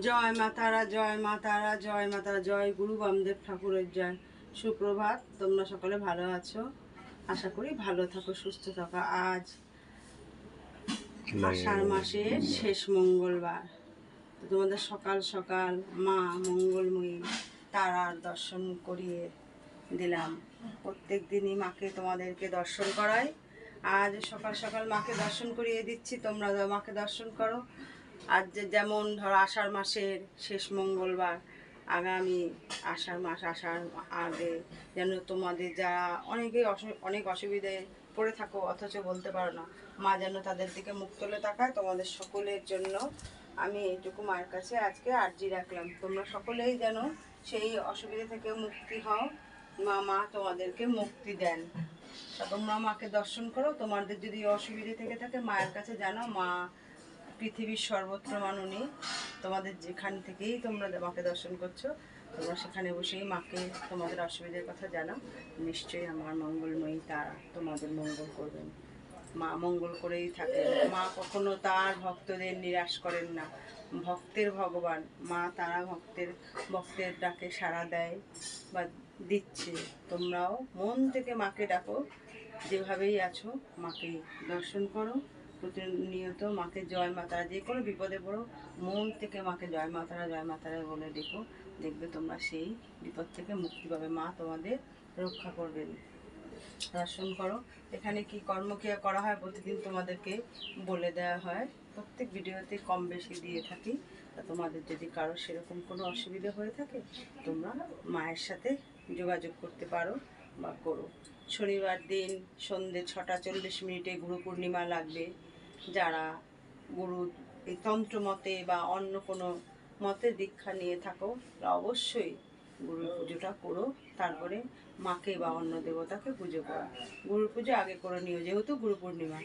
জয় মা তারা, জয় মা তারা, জয় মা তারা, জয় গুরু বামদেব ঠাকুরের জয়। সুপ্রভাত, তোমরা সকলে ভালো আছো? আশা করি ভালো থাকো, সুস্থ থাকো। আজ আষাঢ় মাসের শেষ মঙ্গলবার। তো তোমাদের সকাল সকাল মা মঙ্গলময়ী তারার দর্শন করিয়ে দিলাম। প্রত্যেক দিনই মাকে তোমাদেরকে দর্শন করাই। আজ সকাল সকাল মাকে দর্শন করিয়ে দিচ্ছি, তোমরা মাকে দর্শন করো। আজ যেমন ধরো আষাঢ় মাসের শেষ মঙ্গলবার, আগামী আষাঢ় মাস আসার আগে যেন তোমাদের যারা অনেক অসুবিধায় পড়ে থাকো অথচ বলতে পারো না, মা যেন তাদের দিকে মুখ তুলে তাকায়। তোমাদের সকলের জন্য আমি এইটুকু মায়ের কাছে আজকে আর্জি রাখলাম, তোমরা সকলেই যেন সেই অসুবিধা থেকে মুক্তি হও, মা তোমাদেরকে মুক্তি দেন। তা তোমরা মাকে দর্শন করো। তোমাদের যদি অসুবিধা থেকে থাকে মায়ের কাছে জানো, মা পৃথিবীর সর্বত্র মানুনি। তোমাদের যেখান থেকেই তোমরা মাকে দর্শন করছো, তোমরা সেখানে বসেই মাকে তোমাদের অসুবিধার কথা জানাও। নিশ্চয়ই আমার মঙ্গলময়ী তারা তোমাদের মঙ্গল করবেন। মা মঙ্গল করেই থাকেন। মা কখনো তার ভক্তদের নিরাশ করেন না। ভক্তের ভগবান মা তারা ভক্তের ডাকে সাড়া দেয় বা দিচ্ছে। তোমরাও মন থেকে মাকে ডাকো, যেভাবেই আছো মাকে দর্শন করো। প্রতিনিয়ত মাকে জয় মাতারা, যে কোনো বিপদে পড়ো মন থেকে মাকে জয় মাতারা বলে ডেকো। দেখবে তোমরা সেই বিপদ থেকে মুক্তি পাবে, মা তোমাদের রক্ষা করবেন। দর্শন করো। এখানে কি কর্মক্রিয়া করা হয় প্রতিদিন তোমাদেরকে বলে দেওয়া হয়, প্রত্যেক ভিডিওতে কম বেশি দিয়ে থাকি। তা তোমাদের যদি কারো সেরকম কোনো অসুবিধা হয়ে থাকে, তোমরা মায়ের সাথে যোগাযোগ করতে পারো বা করো। শনিবার দিন সন্ধ্যে 6:40 গুরু পূর্ণিমা লাগবে। যারা গুরু এই তন্ত্র মতে বা অন্য কোনো মতে দীক্ষা নিয়ে থাকো, অবশ্যই গুরুর পুজোটা করো। তারপরে মাকে বা অন্য দেবতাকে পুজো করো। গুরুর পুজো আগে করে নিও, যেহেতু গুরু পূর্ণিমা।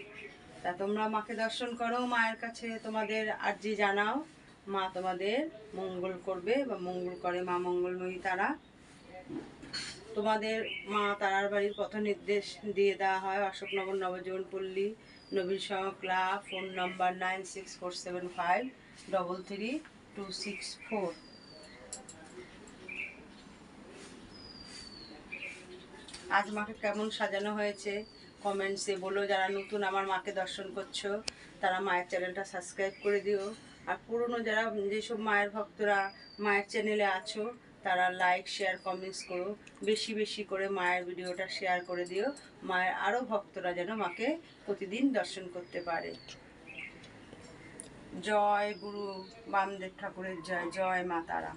তা তোমরা মাকে দর্শন করো, মায়ের কাছে তোমাদের আর্জি জানাও। মা তোমাদের মঙ্গল করবে বা মঙ্গল করে মা মঙ্গলময়ী তারা। তোমাদের মা তারার বাড়ির পথ নির্দেশ দিয়ে দেওয়া হয় অশোকনগর নবজীবনপল্লী নবীন সংঘ ক্লাব, ফোন নম্বর 9647533264। আজ মাকে কেমন সাজানো হয়েছে কমেন্টসে বলো। যারা নতুন আমার মাকে দর্শন করছো, তারা মায়ের চ্যানেলটা সাবস্ক্রাইব করে দিও। আর পুরনো যারা যেসব মায়ের ভক্তরা মায়ের চ্যানেলে আছো, তারা লাইক শেয়ার কমেন্টস করো। বেশি বেশি করে মায়ের ভিডিওটা শেয়ার করে দিও, মায়ের আরও ভক্তরা যেন মাকে প্রতিদিন দর্শন করতে পারে। জয় গুরু বামদেব ঠাকুরের জয়, জয় মা তারা।